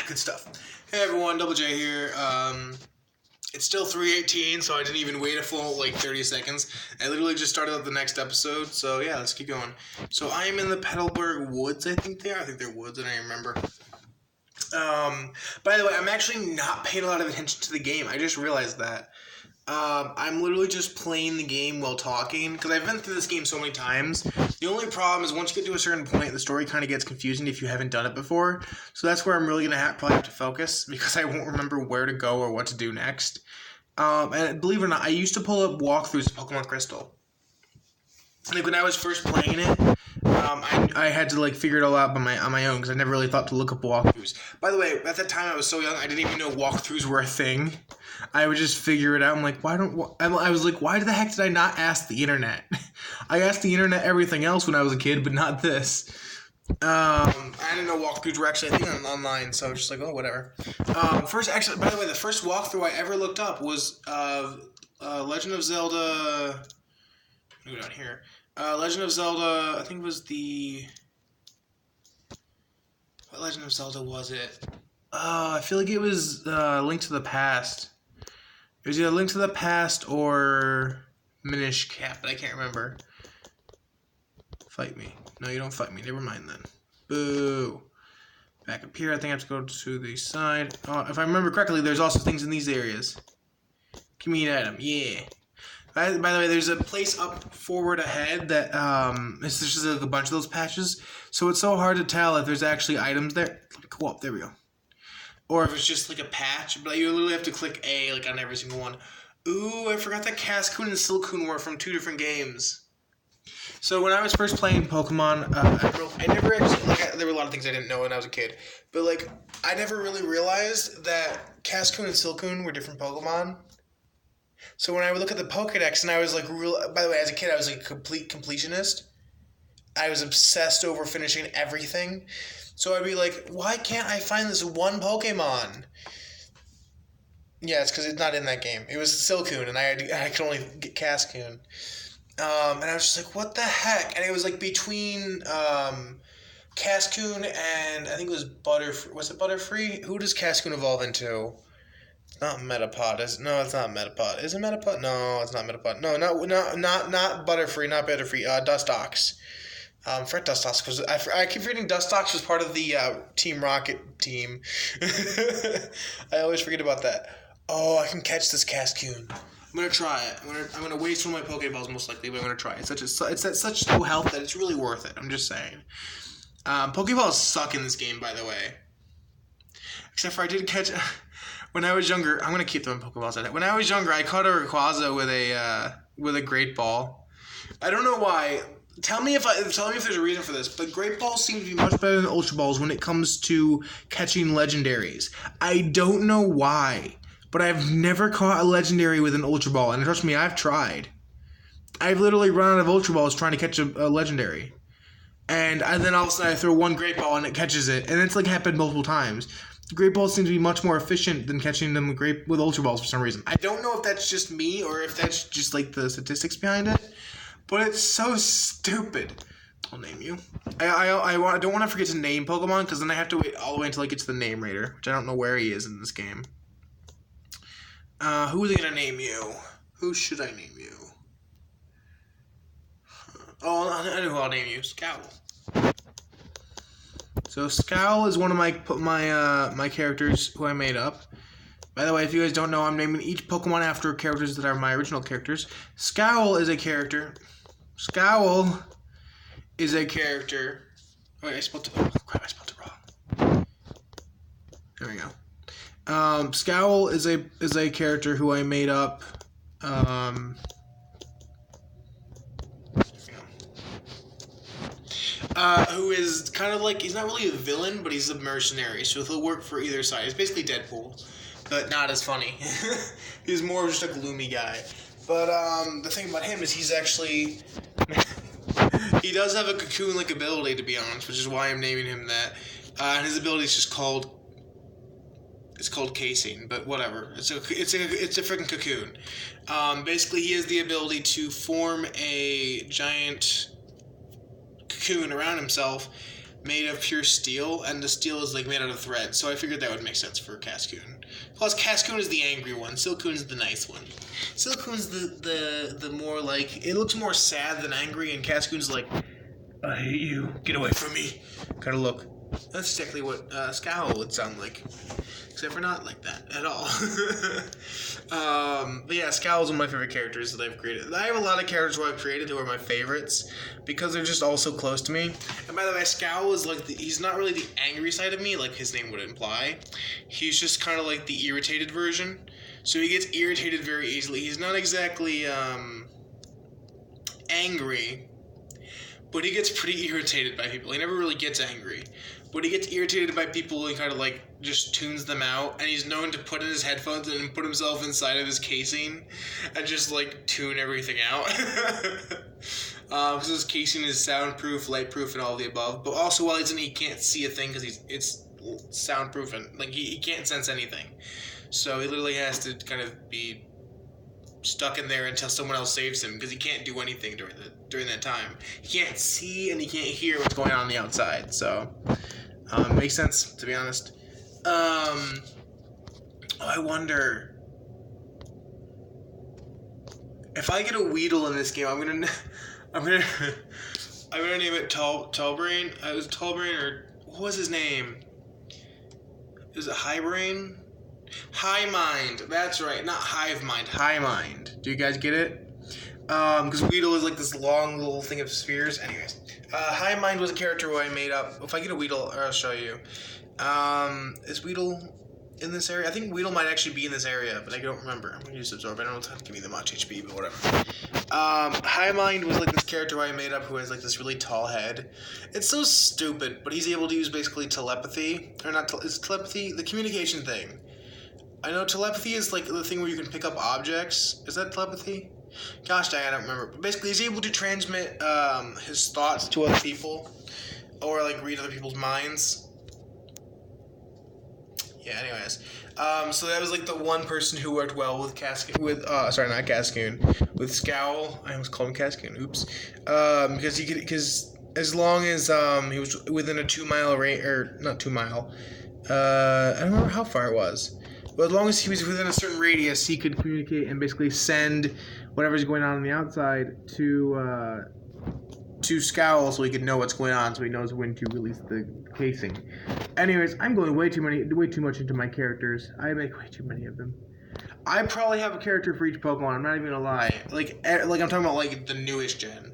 Good stuff. Hey everyone, Double J here. It's still 3:18, so I didn't even wait a full 30 seconds. I literally just started up the next episode, so yeah, let's keep going. So I am in the Petalburg Woods, I think they are. I think they're woods, I don't even remember. By the way, I'm actually not paying a lot of attention to the game. I just realized that. I'm literally just playing the game while talking, because I've been through this game so many times. The only problem is once you get to a certain point, the story kind of gets confusing if you haven't done it before. So that's where I'm really going to probably have to focus, because I won't remember where to go or what to do next. And believe it or not, I used to pull up walkthroughs of Pokemon Crystal. Like, when I was first playing it, I had to figure it all out on my own, because I never really thought to look up walkthroughs. By the way, at that time I was so young, I didn't even know walkthroughs were a thing. I would just figure it out. I'm like, why the heck did I not ask the internet? I asked the internet everything else when I was a kid, but not this. I didn't know walkthroughs were actually a thing online, so I was just like, oh, whatever. By the way, the first walkthrough I ever looked up was Legend of Zelda. Go down here. Legend of Zelda. I think it was what Legend of Zelda was it? I feel like it was Link to the Past. It was either Link to the Past or Minish Cap, but I can't remember. Fight me. No, you don't fight me. Never mind then. Boo. Back up here, I think I have to go to the side. If I remember correctly, there's also things in these areas. Give me an item. Yeah. By the way, there's a place up forward ahead that it's just a bunch of those patches. So it's so hard to tell if there's actually items there. Go up. There we go. Or if it's just a patch, but you literally have to click A on every single one. Ooh, I forgot that Cascoon and Silcoon were from two different games. So when I was first playing Pokemon, I never actually, there were a lot of things I didn't know when I was a kid. But I never really realized that Cascoon and Silcoon were different Pokemon. So when I would look at the Pokedex, and I was by the way, as a kid, I was a complete completionist. I was obsessed over finishing everything. So I'd be like, why can't I find this one Pokemon? Yeah, it's because it's not in that game. It was Silcoon, and I could only get Cascoon. And I was just like, what the heck? And it was between Cascoon and I think it was Butterfree. Was it Butterfree? Who does Cascoon evolve into? It's not Metapod. No, it's not Metapod. Is it Metapod? No, it's not Metapod. No, not Butterfree. Not Butterfree. Dustox. Fret Dustox, because I keep reading Dustox was part of the Team Rocket team. I always forget about that. Oh, I can catch this Cascoon. I'm gonna try it. I'm gonna waste one of my Pokeballs most likely, but I'm gonna try it. It's at such low health that it's really worth it. I'm just saying. Pokeballs suck in this game, by the way. Except for I did catch. When I was younger, I'm gonna keep throwing Pokeballs at it. When I was younger, I caught a Rayquaza with a Great Ball. I don't know why. Tell me if there's a reason for this, but Great Balls seem to be much better than Ultra Balls when it comes to catching legendaries. I don't know why, but I've never caught a legendary with an Ultra Ball, and trust me, I've tried. I've literally run out of Ultra Balls trying to catch a legendary. And then all of a sudden I throw one Great Ball and it catches it, and it's happened multiple times. Great Balls seem to be much more efficient than catching them with Ultra Balls for some reason. I don't know if that's just me or if that's just the statistics behind it. But it's so stupid. I'll name you. I don't want to forget to name Pokemon, because then I have to wait all the way until I get to the name rater, which I don't know where he is in this game. Who are they going to name you? Who should I name you? Oh, I know who I'll name you. Scowl. So Scowl is one of my characters who I made up. By the way, if you guys don't know, I'm naming each Pokemon after characters that are my original characters. Scowl is a character. Wait, I spelled it. Oh crap! I spelled it wrong. There we go. Scowl is a character who I made up. Who is kind of he's not really a villain, but he's a mercenary, so he'll work for either side. He's basically Deadpool, but not as funny. He's more of just a gloomy guy. But the thing about him is he's actually he does have a cocoon-like ability, to be honest, which is why I'm naming him that. And his ability is just called casing, but whatever. It's a freaking cocoon. Basically, he has the ability to form a giant cocoon around himself made of pure steel, and the steel is like made out of thread. So I figured that would make sense for Cascoon. Plus, Cascoon is the angry one. Silcoon's the nice one. Silcoon's the more like, it looks more sad than angry, and Cascoon's like, I hate you, get away from me, kind of look. That's exactly what Scowl would sound like, except for not like that at all. But yeah, Scowl is one of my favorite characters that I've created. I have a lot of characters who I've created who are my favorites because they're just all so close to me. And by the way, Scowl is like, he's not really the angry side of me like his name would imply. He's just kind of like the irritated version. So he gets irritated very easily. He's not exactly angry, but he gets pretty irritated by people. He never really gets angry. But he gets irritated by people and kind of like just tunes them out. And he's known to put in his headphones and put himself inside of his casing and just like tune everything out. Because his casing is soundproof, lightproof, and all of the above. But also while he's in it, he can't see a thing because it's soundproof and like he can't sense anything. So he literally has to kind of be stuck in there until someone else saves him because he can't do anything during that time. He can't see and he can't hear what's going on the outside. So makes sense, to be honest. I wonder if I get a Weedle in this game. I'm gonna name it Tallbrain. It was Tallbrain, or what was his name? Is it Highbrain? High Mind. That's right, not Hive Mind. High Mind. Do you guys get it? Because Weedle is like this long little thing of spheres. Anyways, High Mind was a character who I made up. If I get a Weedle, I'll show you. Is Weedle in this area? I think Weedle might actually be in this area, but I don't remember. I'm going to use Absorb. I don't know if it's give me that much HP, but whatever. High Mind was like this character who I made up who has like this really tall head. It's so stupid, but he's able to use basically telepathy. Or not, is telepathy? The communication thing. I know telepathy is like the thing where you can pick up objects. Is that telepathy? Gosh dang, I don't remember. But basically, he's able to transmit his thoughts to other people, or like read other people's minds. Yeah. Anyways, so that was like the one person who worked well with Cascoon. Not Cascoon. With Scowl. I almost called him Cascoon. Oops. Because as long as he was within a 2 mile range, or not 2 mile. I don't remember how far it was. But as long as he was within a certain radius, he could communicate and basically send whatever's going on the outside to Scowl, so he could know what's going on, so he knows when to release the casing. Anyways, I'm going way too much into my characters. I make way too many of them. I probably have a character for each Pokemon. I'm not even gonna lie. Like I'm talking about like the newest gen.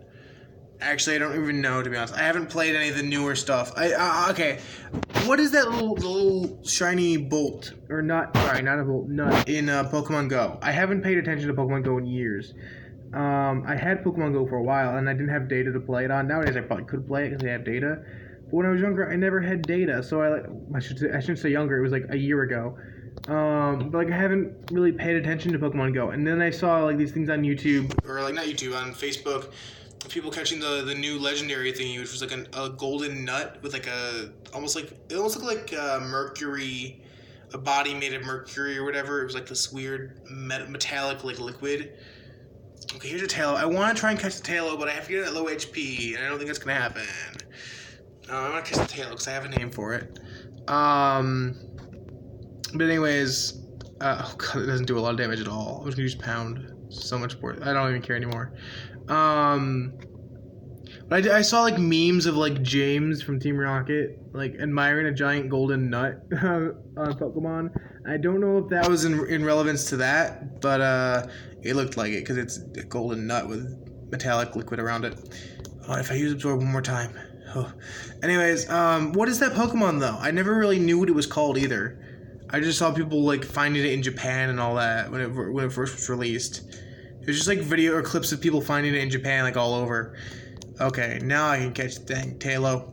Actually, I don't even know, to be honest. I haven't played any of the newer stuff. Okay. What is that little shiny bolt? Or not, sorry, not a bolt, nut in Pokemon Go. I haven't paid attention to Pokemon Go in years. I had Pokemon Go for a while, and I didn't have data to play it on. Nowadays, I probably could play it because I have data. But when I was younger, I never had data. So I shouldn't say younger. It was like a year ago. But like I haven't really paid attention to Pokemon Go. And then I saw like these things on YouTube, or like not YouTube, on Facebook. People catching the new legendary thingy, which was like a golden nut with like it almost looked like mercury, a body made of mercury or whatever. It was like this weird metallic like liquid. Okay, here's a Tailo. I want to try and catch the Tailo, but I have to get it at low HP, and I don't think that's gonna happen. I want to catch the Tailo because I have a name for it. But anyways, oh god, it doesn't do a lot of damage at all. I'm just gonna use Pound. So much more. I don't even care anymore. But I saw like memes of like James from Team Rocket like admiring a giant golden nut on Pokemon. I don't know if that was in relevance to that, but it looked like it because it's a golden nut with metallic liquid around it. Oh, if I use Absorb one more time. Oh. Anyways, what is that Pokemon though? I never really knew what it was called either. I just saw people like finding it in Japan and all that when it first was released. It was just like video or clips of people finding it in Japan like all over. Okay, now I can catch the dang Tailo.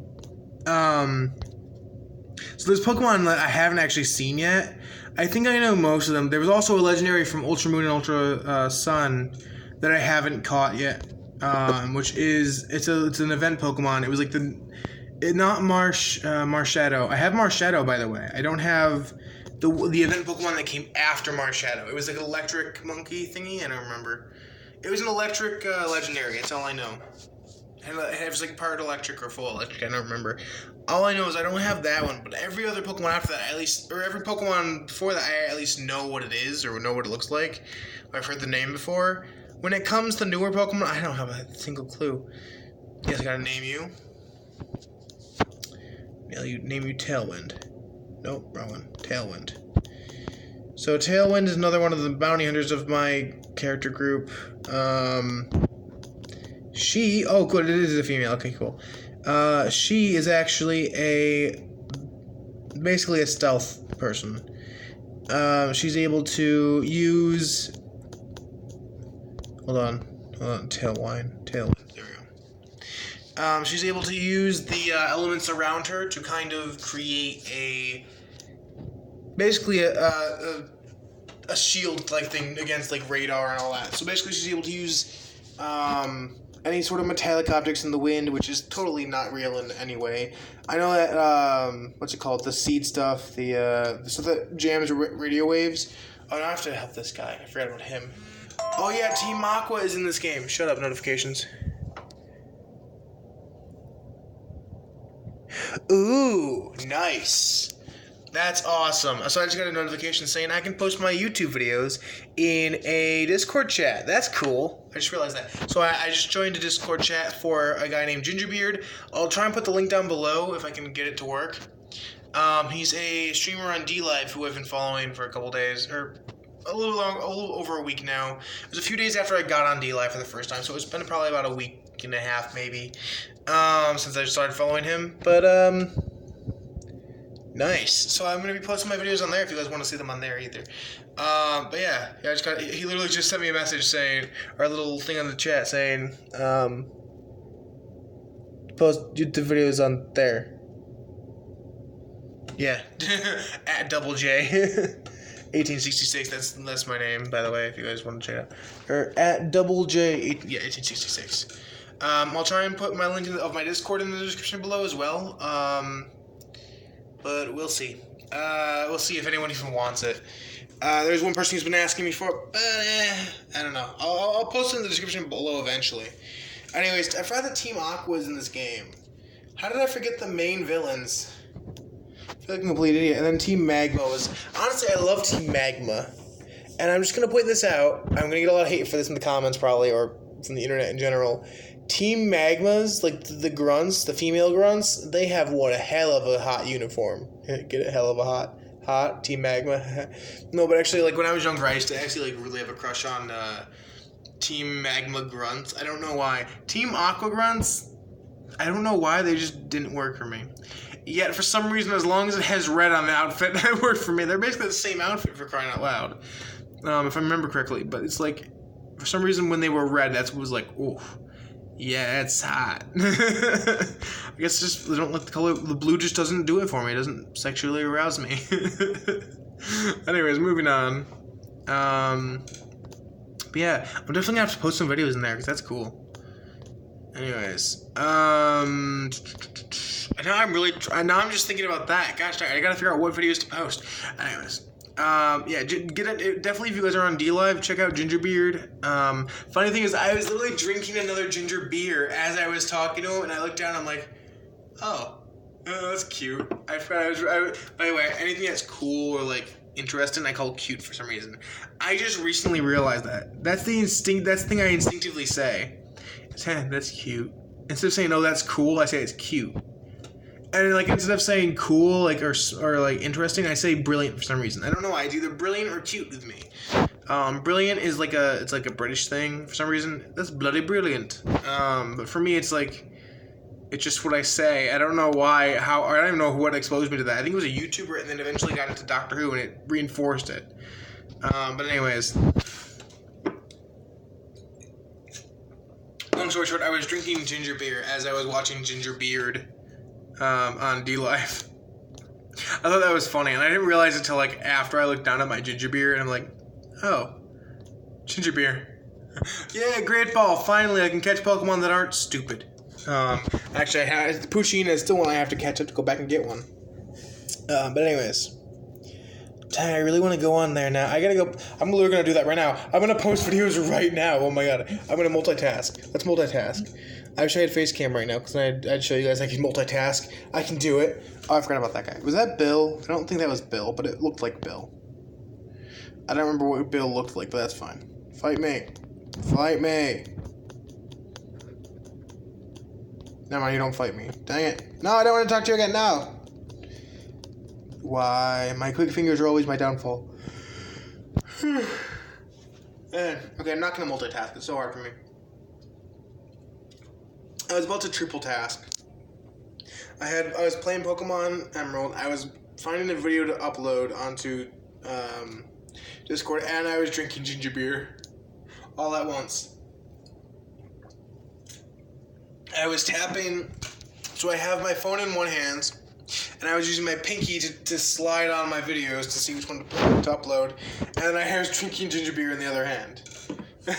So there's Pokemon that I haven't actually seen yet. I think I know most of them. There was also a legendary from Ultra Moon and Ultra Sun that I haven't caught yet. Which is it's an event Pokemon. It was like not Marshadow. I have Marshadow, by the way. I don't have the event Pokemon that came after Marshadow. It was like an electric monkey thingy. I don't remember. It was an electric legendary. That's all I know. And it was like part electric or full electric. I don't remember. All I know is I don't have that one, but every other Pokemon after that, or every Pokemon before that, I at least know what it is or know what it looks like. I've heard the name before. When it comes to newer Pokemon, I don't have a single clue. Yes, I gotta name you. Name you Tailwind. Nope, wrong one. Tailwind. So Tailwind is another one of the bounty hunters of my character group. She... Oh, good, it is a female. Okay, cool. She is actually basically a stealth person. She's able to use... Hold on. Tailwind. There we go. She's able to use the elements around her to kind of create basically a shield-like thing against, like, radar and all that. So basically she's able to use any sort of metallic objects in the wind, which is totally not real in any way. I know that, what's it called? The seed stuff, the stuff that jams radio waves. Oh, now I have to help this guy. I forgot about him. Oh, yeah, Team Aqua is in this game. Shut up, notifications. Ooh, nice. That's awesome. So I just got a notification saying I can post my YouTube videos in a Discord chat. That's cool. I just realized that. So I just joined a Discord chat for a guy named Gingerbeard. I'll try and put the link down below if I can get it to work. He's a streamer on DLive who I've been following for a couple days, or a little over a week now. It was a few days after I got on DLive for the first time, so it's been probably about a week and a half maybe since I started following him. But nice. So I'm gonna be posting my videos on there if you guys want to see them on there either. But yeah, he literally just sent me a message saying, or a little thing on the chat saying, post YouTube videos on there. Yeah, at Double J, 1866. That's my name, by the way, if you guys want to check it out. Or at Double J, 1866. I'll try and put my link of my Discord in the description below as well. But we'll see. We'll see if anyone even wants it. There's one person who's been asking me for it, but I don't know. I'll post it in the description below eventually. Anyways, I forgot that Team Aqua is in this game. How did I forget the main villains? I feel like a complete idiot. And then Team Magma was... Honestly, I love Team Magma. And I'm just going to point this out. I'm going to get a lot of hate for this in the comments probably, or from the internet in general. Team Magmas, like the grunts, the female grunts, they have one hell of a hot uniform. Get it? Hell of a hot Team Magma. No, but actually, like when I was younger, I used to actually like really have a crush on Team Magma grunts. I don't know why. Team Aqua grunts, I don't know why, they just didn't work for me. Yet for some reason, as long as it has red on the outfit, that worked for me. They're basically the same outfit, for crying out loud, if I remember correctly. But it's like, for some reason, when they were red, that's what was like, oof. Yeah, it's hot. I guess just I don't like the color. The blue just doesn't do it for me. It doesn't sexually arouse me. Anyways, moving on. But yeah, I'm definitely gonna have to post some videos in there because that's cool. Anyways, now I'm just thinking about that. Gosh darn, I gotta figure out what videos to post. Anyways. Yeah, definitely if you guys are on DLive, check out Gingerbeard. Funny thing is, I was literally drinking another ginger beer as I was talking to him, and I looked down and I'm like, oh, that's cute. By the way, anything that's cool or, like, interesting, I call cute for some reason. I just recently realized that. That's the thing I instinctively say. That's cute. Instead of saying, oh, that's cool, I say it's cute. And like instead of saying cool, like or like interesting, I say brilliant for some reason. I don't know why. It's either brilliant or cute with me. Brilliant is like it's like a British thing for some reason. That's bloody brilliant. But for me, it's just what I say. I don't know why. I don't even know what exposed me to that. I think it was a YouTuber, and then eventually got into Doctor Who, and it reinforced it. But anyways, long story short, I was drinking ginger beer as I was watching Gingerbeard. On DLive. I thought that was funny, and I didn't realize it until like after I looked down at my ginger beer, and I'm like, oh, ginger beer. Yeah, great ball. Finally, I can catch Pokemon that aren't stupid. Actually, Pushina is still one I have to catch up to go back and get one. But anyways, dang, I really want to go on there now. I gotta go. I'm literally gonna do that right now. I'm gonna post videos right now. Oh my god, I'm gonna multitask. Let's multitask. I wish I had face cam right now because I'd show you guys I can multitask. I can do it. Oh, I forgot about that guy. Was that Bill? I don't think that was Bill, but it looked like Bill. I don't remember what Bill looked like, but that's fine. Fight me. Fight me. Never mind, you don't fight me. Dang it. No, I don't want to talk to you again. No. Why? My quick fingers are always my downfall. Okay, I'm not going to multitask. It's so hard for me. I was about to triple task. I was playing Pokemon Emerald. I was finding a video to upload onto Discord, and I was drinking ginger beer all at once. I was tapping, so I have my phone in one hand, and I was using my pinky to slide on my videos to see which one to upload, and I was drinking ginger beer in the other hand. Well,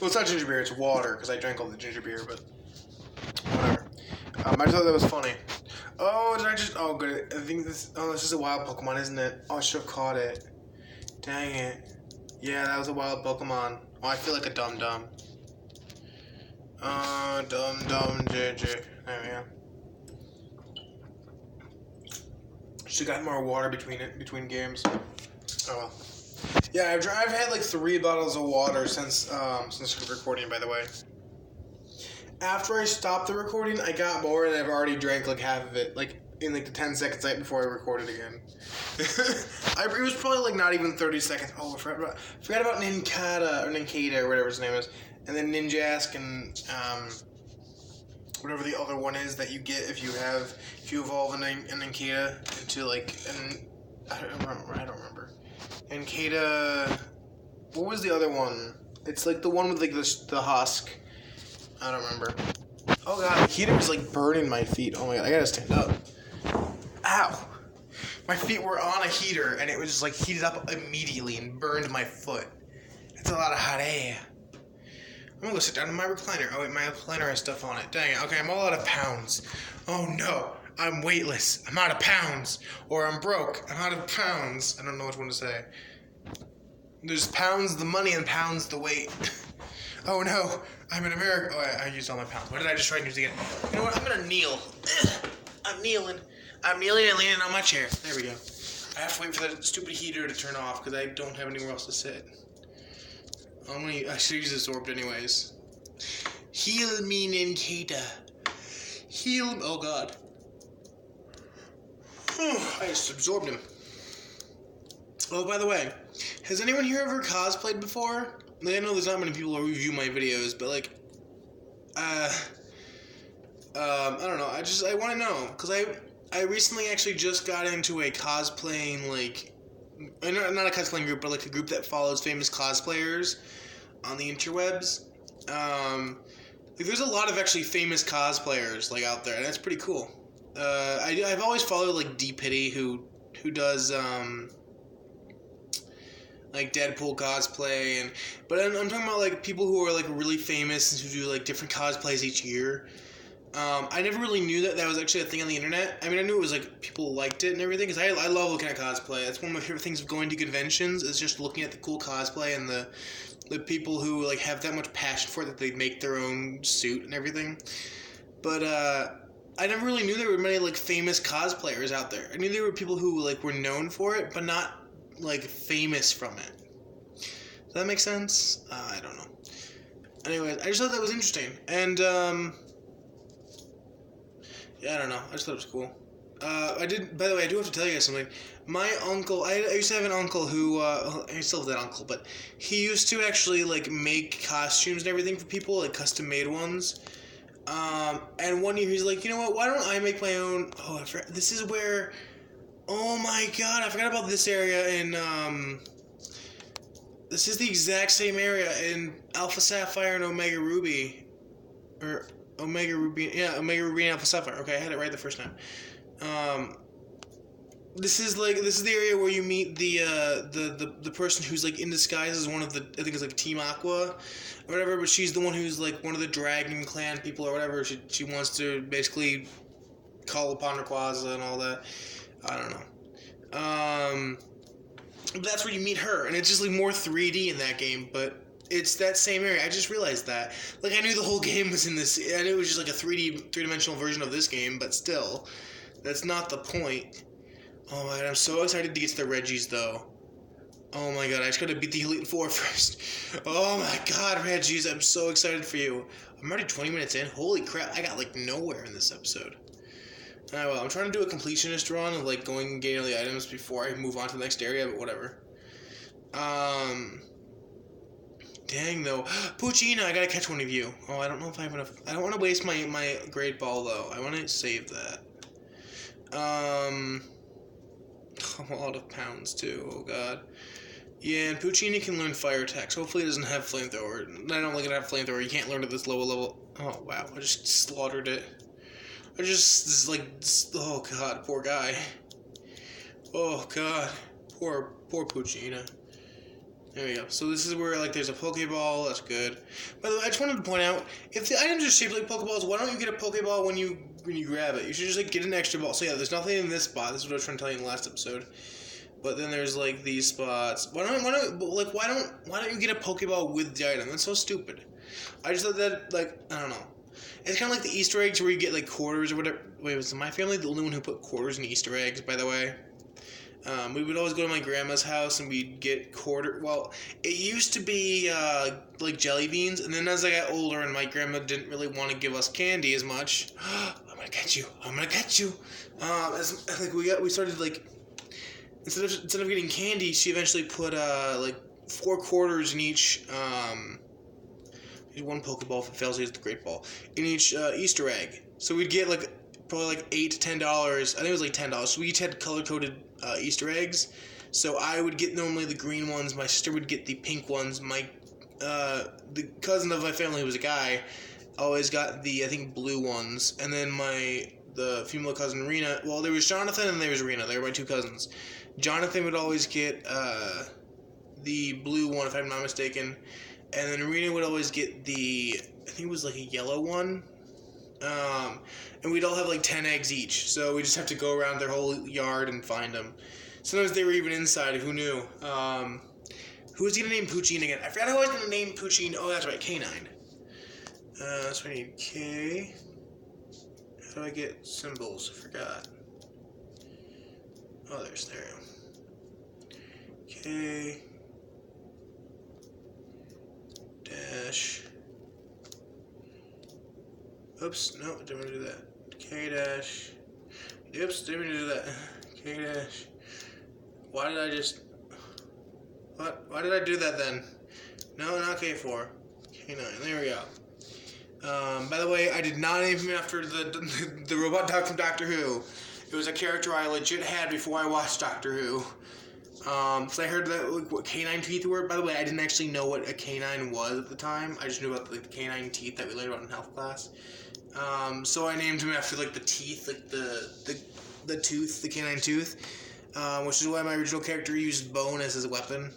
it's not ginger beer, it's water, because I drank all the ginger beer, but whatever. I just thought that was funny. Oh, did I just... Oh, good. I think this... Oh, this is a wild Pokemon, isn't it? Oh, I should have caught it. Dang it. Yeah, that was a wild Pokemon. Oh, I feel like a dum-dum. Dum-dum, JJ. There we go. Should have got more water between games. Oh, well. Yeah, I've had like 3 bottles of water since recording, by the way. After I stopped the recording, I got more, and I've already drank like half of it, like in like the 10 seconds right before I recorded again. It was probably like not even 30 seconds. Oh, I forgot about Ninkata or whatever his name is, and then Ninjask and whatever the other one is that you get if you evolve a Ninkata into like I don't remember. Ninkata. What was the other one? It's like the one with like the husk. I don't remember. Oh god, the heater was like burning my feet. Oh my god, I gotta stand up. Ow! My feet were on a heater and it was just like heated up immediately and burned my foot. It's a lot of hot air. I'm gonna go sit down in my recliner. Oh wait, my recliner has stuff on it. Dang it. Okay, I'm all out of pounds. Oh no, I'm weightless. I'm out of pounds. Or I'm broke. I'm out of pounds. I don't know which one to say. There's pounds the money and pounds the weight. Oh no, I'm in America. Oh, I used all my pounds. What did I just try and use again? You know what? I'm gonna kneel. I'm kneeling. I'm kneeling and leaning on my chair. There we go. I have to wait for that stupid heater to turn off because I don't have anywhere else to sit. I should use this orb anyways. Heal me, Ninkata. Heal. Oh god. I just absorbed him. Oh, by the way, has anyone here ever cosplayed before? Like, I know there's not many people who review my videos, but like, I don't know. I want to know because I recently actually just got into a cosplaying like, not a cosplaying group, but like a group that follows famous cosplayers on the interwebs. Like there's a lot of actually famous cosplayers like out there, and that's pretty cool. I've always followed like D-Pity who does like Deadpool cosplay, but I'm talking about like people who are like really famous and who do like different cosplays each year. I never really knew that was actually a thing on the internet. I mean, I knew it was like people liked it and everything because I love looking at cosplay. That's one of my favorite things of going to conventions is just looking at the cool cosplay and the people who like have that much passion for it that they make their own suit and everything. But I never really knew there were many like famous cosplayers out there. I knew there were people who like were known for it, but not like famous from it. Does that make sense? I don't know. Anyways, I just thought that was interesting, and yeah, I don't know. I just thought it was cool. By the way, I do have to tell you guys something. My uncle, I used to have an uncle who, I still have that uncle, but he used to actually like make costumes and everything for people, like custom made ones. And one year he's like, you know what? Why don't I make my own? Oh, I forgot. This is where. Oh my god, I forgot about this area in, this is the exact same area in Alpha Sapphire and Omega Ruby. Or Omega Ruby, yeah, Omega Ruby and Alpha Sapphire. Okay, I had it right the first time. This is the area where you meet the person who's like in disguise as one of the, I think it's like Team Aqua or whatever, but she's the one who's like one of the Dragon Clan people or whatever. She wants to basically call upon Rayquaza and all that. I don't know. That's where you meet her, and it's just like more 3D in that game, but It's that same area. I just realized that. Like, I knew the whole game was in this. I knew it was just like a three-dimensional version of this game, but still, that's not the point. Oh my god, I'm so excited to get to the Regis, though. Oh my god, I just gotta beat the Elite Four first. Oh my god, Regis, I'm so excited for you. I'm already 20 minutes in. Holy crap, I got like nowhere in this episode. Alright, well, I'm trying to do a completionist run of like going and getting all the items before I move on to the next area, but whatever. Dang though. Poochyena, I gotta catch one of you. Oh, I don't know if I have enough. I don't want to waste my Great Ball though. I want to save that. I'm out of pounds too. Oh god. Yeah, and Poochyena can learn fire attacks. Hopefully it doesn't have flamethrower. I don't like it have flamethrower. You can't learn at this lower level. Oh wow, I just slaughtered it. Oh god, poor guy. Oh god, poor Poochyena. There we go. So this is where, like, there's a Pokeball. That's good. By the way, I just wanted to point out, if the items are shaped like Pokeballs, why don't you get a Pokeball when you grab it? You should just, like, get an extra ball. So, yeah, there's nothing in this spot. This is what I was trying to tell you in the last episode. But then there's, like, these spots. Why don't you get a Pokeball with the item? That's so stupid. I just thought that, like, I don't know. It's kind of like the Easter eggs where you get, like, quarters or whatever. Wait, was my family the only one who put quarters in Easter eggs, by the way? We would always go to my grandma's house and we'd get well, it used to be like jelly beans, and then as I got older and my grandma didn't really want to give us candy as much, I'm gonna get you. We started like instead of getting candy, she eventually put like 4 quarters in each one Pokeball. If it fails, it's the Great Ball in each Easter egg. So we'd get like probably like $8 to $10. I think it was like $10. So we each had color-coded Easter eggs. So I would get normally the green ones. My sister would get the pink ones. The cousin of my family, who was a guy, always got the, I think, blue ones. And then the female cousin, Rena, well, there was Jonathan and there was Rena. They were my 2 cousins. Jonathan would always get the blue one, if I'm not mistaken. And then Rena would always get I think it was like a yellow one. And we'd all have like 10 eggs each, so we just have to go around their whole yard and find them. Sometimes they were even inside, who knew? Who was gonna name Poochyena again? I forgot who I was gonna name Poochyena. Oh, that's right, K9. So I need K. How do I get symbols? I forgot. Oh, there. K. Dash. Oops, no, didn't want to do that. K dash. Oops, didn't mean to do that. K dash. Why did I just... What? Why did I do that then? No, not K4. K9. There we go. By the way, I did not name him after the robot dog from Doctor Who. It was a character I legit had before I watched Doctor Who. Because I heard that, like, what canine teeth were. By the way, I didn't actually know what a canine was at the time. I just knew about, like, the canine teeth that we learned about in health class. So I named him after, like, the teeth, like, the tooth, the canine tooth, which is why my original character used bone as his weapon.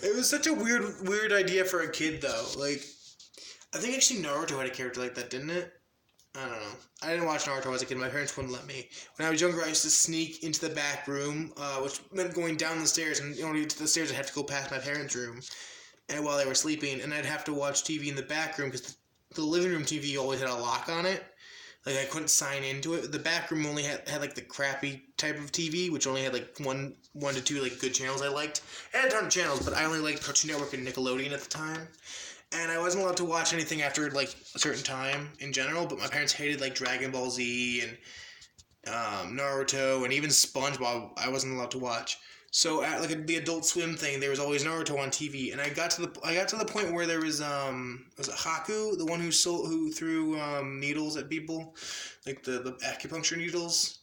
It was such a weird idea for a kid, though. Like, I think actually Naruto had a character like that, didn't it? I don't know. I didn't watch Naruto as a kid. My parents wouldn't let me. When I was younger, I used to sneak into the back room, which meant going down the stairs. And in order to get to the stairs, I'd have to go past my parents' room, and while they were sleeping, and I'd have to watch TV in the back room because the living room TV always had a lock on it. Like, I couldn't sign into it. The back room only had like the crappy type of TV, which only had like one to 2 like good channels I liked. It had a ton of channels, but I only liked Cartoon Network and Nickelodeon at the time. And I wasn't allowed to watch anything after, like, a certain time in general, but my parents hated, like, Dragon Ball Z and Naruto and even SpongeBob I wasn't allowed to watch. So at, like, the Adult Swim thing, there was always Naruto on TV, and I got to the point where there was it Haku, the one who threw needles at people, like the acupuncture needles?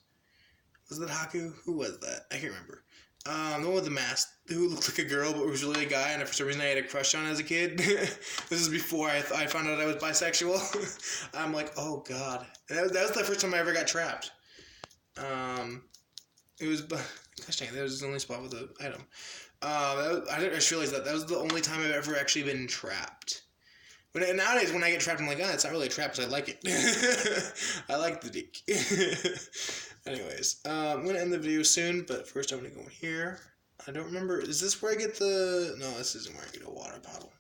Was that Haku? Who was that? I can't remember. The one with the mask, who looked like a girl but was really a guy, and for some reason I had a crush on as a kid. This is before I found out I was bisexual. I'm like, oh god. That was the first time I ever got trapped. It was, gosh dang, that was the only spot with the item. I just realized that was the only time I've ever actually been trapped. Nowadays, when I get trapped, I'm like, it's not really a trap, because I like it. I like the dick. Anyways, I'm going to end the video soon, but first I'm going to go in here. I don't remember. Is this where I get the... No, this isn't where I get a water bottle.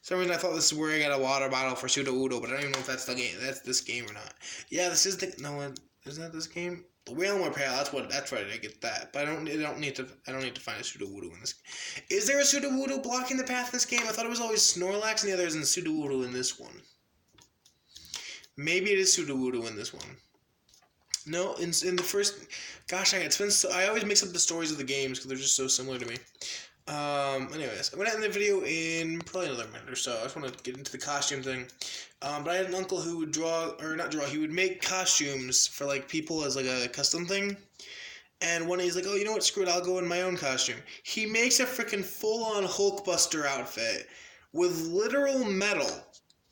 For some reason, I thought this is where I got a water bottle for Sudowoodo, but I don't even know if that's the game. That's this game or not. Yeah, this is the... No, isn't that this game? The Whalemore Pail. That's right. I get that. But I don't need to find a Sudowoodo in this. Is there a Sudowoodo blocking the path in this game? I thought it was always Snorlax and the others and Sudowoodo in this one. Maybe it is Sudowoodo in this one. No, in the first, gosh, I always mix up the stories of the games because they're just so similar to me. Anyways, I'm gonna end the video in probably another minute or so. I just want to get into the costume thing. But I had an uncle who would he would make costumes for like people as like a custom thing. And one day he's like, oh, you know what, screw it, I'll go in my own costume. He makes a freaking full-on Hulkbuster outfit with literal metal.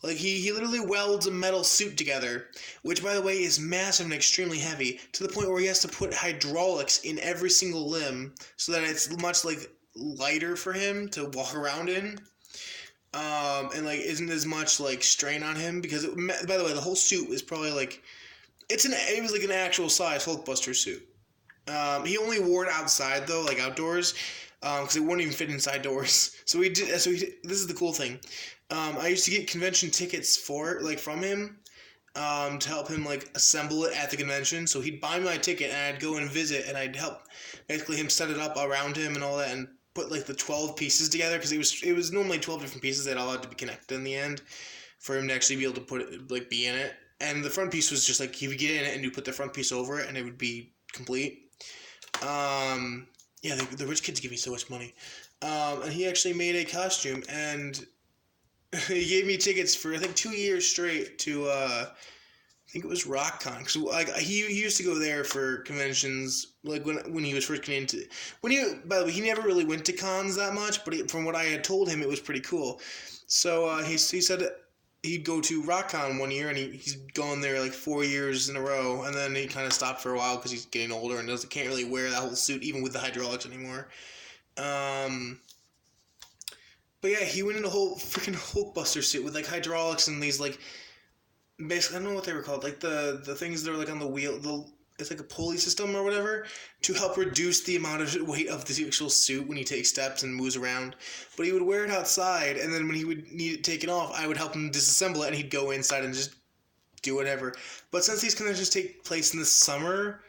Like, he literally welds a metal suit together, which, by the way, is massive and extremely heavy, to the point where he has to put hydraulics in every single limb so that it's much, like, lighter for him to walk around in. And, like, isn't as much, like, strain on him, because, by the way, the whole suit is probably, like, it was, like, an actual size Hulkbuster suit. He only wore it outside, though, like, outdoors, because it wouldn't even fit inside doors. So this is the cool thing. I used to get convention tickets from him, to help him, like, assemble it at the convention. So he'd buy my ticket, and I'd go and visit, and I'd help, basically, him set it up around him and all that, and put, like, the 12 pieces together, because it was normally 12 different pieces that all had to be connected in the end, for him to actually be able to put it, like, be in it. And the front piece was just, like, he would get in it, and you put the front piece over it, and it would be complete. Yeah, the rich kids give me so much money. And he actually made a costume, and he gave me tickets for, I think, 2 years straight to, I think it was RockCon. Cause, like, he used to go there for conventions, like, when he was first getting into... By the way, he never really went to cons that much, but from what I had told him, it was pretty cool. So, he said he'd go to RockCon one year, and he's gone there, like, 4 years in a row, and then he kind of stopped for a while because he's getting older and can't really wear that whole suit, even with the hydraulics anymore. But yeah, he went in a whole freaking Hulkbuster suit with, like, hydraulics and these, like, basically, I don't know what they were called, like, the things that are, like, on the wheel, it's like a pulley system or whatever, to help reduce the amount of weight of the actual suit when he takes steps and moves around. But he would wear it outside, and then when he would need it taken off, I would help him disassemble it, and he'd go inside and just do whatever. But since these conventions take place in the summer,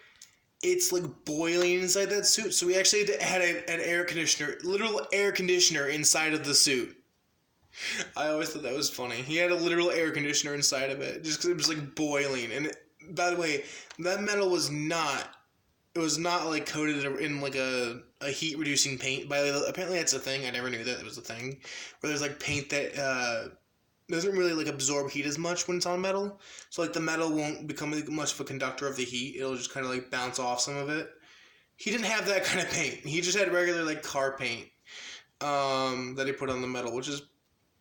it's, like, boiling inside that suit, so we actually had an air conditioner, literal air conditioner inside of the suit. I always thought that was funny. He had a literal air conditioner inside of it, just because it was, like, boiling. And, by the way, that metal was not, like, coated in, like, a heat-reducing paint. By the way, apparently that's a thing. I never knew that was a thing. Where there's, like, paint that, doesn't really, like, absorb heat as much when it's on metal. So, like, the metal won't become much of a conductor of the heat. It'll just kind of, like, bounce off some of it. He didn't have that kind of paint. He just had regular, like, car paint that he put on the metal, which is,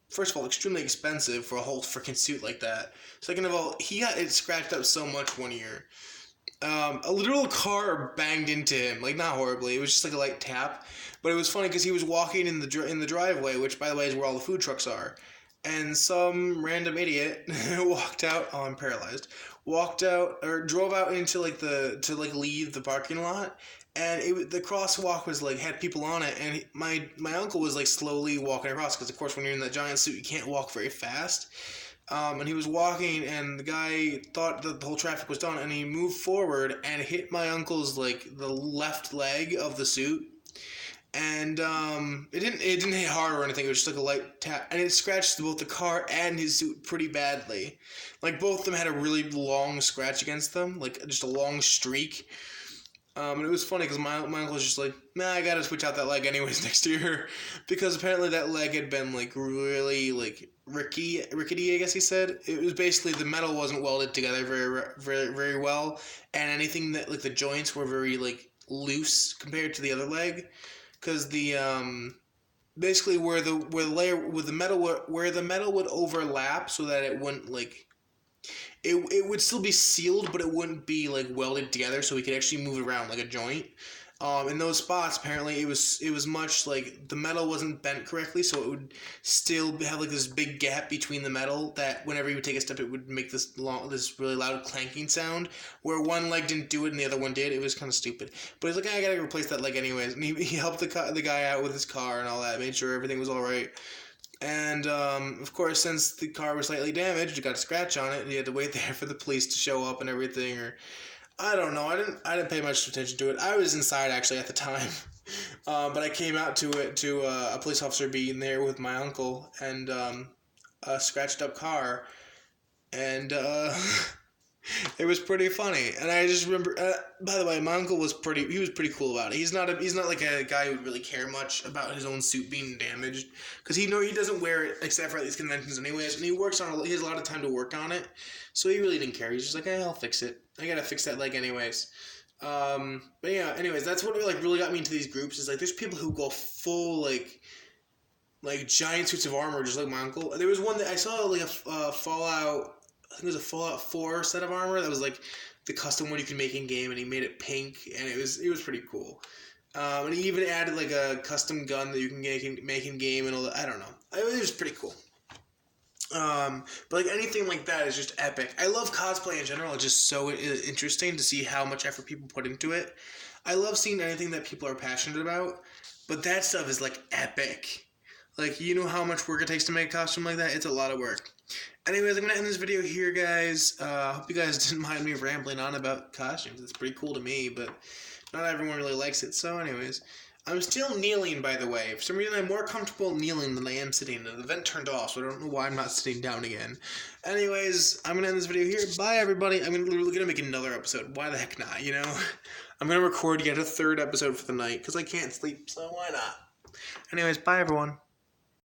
first of all, extremely expensive for a whole freaking suit like that. Second of all, he got it scratched up so much one year. A literal car banged into him. Like, not horribly. It was just, like, a light tap. But it was funny because he was walking in the driveway, which, by the way, is where all the food trucks are. And some random idiot walked out. Oh, I'm paralyzed. Drove out into, like, to leave the parking lot. And the crosswalk was, like, had people on it. And my uncle was, like, slowly walking across. Because, of course, when you're in that giant suit, you can't walk very fast. And he was walking, and the guy thought that the whole traffic was done. And he moved forward and hit my uncle's, like, the left leg of the suit. And it didn't hit hard or anything. It was just like a light tap, and it scratched both the car and his suit pretty badly. Like, both of them had a really long scratch against them, like just a long streak. And it was funny because my uncle was just like, nah, I gotta switch out that leg anyways next year, because apparently that leg had been, like, really, like, rickety, I guess he said. It was basically the metal wasn't welded together very, very well, and anything that, like, the joints were very, like, loose compared to the other leg. Because the basically where the metal would overlap so that it wouldn't, like, it would still be sealed, but it wouldn't be, like, welded together, so we could actually move it around like a joint. In those spots, apparently it was much like the metal wasn't bent correctly, so it would still have like this big gap between the metal that whenever you would take a step, it would make this really loud clanking sound. Where one leg didn't do it and the other one did. It was kind of stupid. But he's like, I gotta replace that leg anyways. And he helped the guy out with his car and all that, made sure everything was all right. And of course, since the car was slightly damaged, it got a scratch on it, and he had to wait there for the police to show up and everything. Or I don't know. I didn't pay much attention to it. I was inside actually at the time, but I came out to a police officer being there with my uncle and a scratched up car, and it was pretty funny. And I just remember. By the way, my uncle was pretty. He was pretty cool about it. He's not like a guy who would really care much about his own suit being damaged, because he doesn't wear it except for at these conventions anyways, and he has a lot of time to work on it, so he really didn't care. He's just like, hey, I'll fix it. I gotta fix that leg anyways. But yeah, anyways, that's what really got me into these groups. Is like there's people who go full like giant suits of armor, just like my uncle. There was one that I saw like a Fallout. I think it was a Fallout 4 set of armor that was like the custom one you can make in game, and he made it pink, and it was pretty cool. And he even added like a custom gun that you can make in game and all that. I don't know. It was pretty cool. But like anything like that is just epic. I love cosplay in general. It's just so interesting to see how much effort people put into it. I love seeing anything that people are passionate about, but that stuff is like epic. Like, you know how much work it takes to make a costume like that? It's a lot of work. Anyways, I'm going to end this video here, guys. Hope you guys didn't mind me rambling on about costumes. It's pretty cool to me, but not everyone really likes it. So anyways, I'm still kneeling, by the way. For some reason, I'm more comfortable kneeling than I am sitting. The vent turned off, so I don't know why I'm not sitting down again. Anyways, I'm going to end this video here. Bye, everybody. I'm literally going to make another episode. Why the heck not, you know? I'm going to record yet a third episode for the night, because I can't sleep, so why not? Anyways, bye, everyone.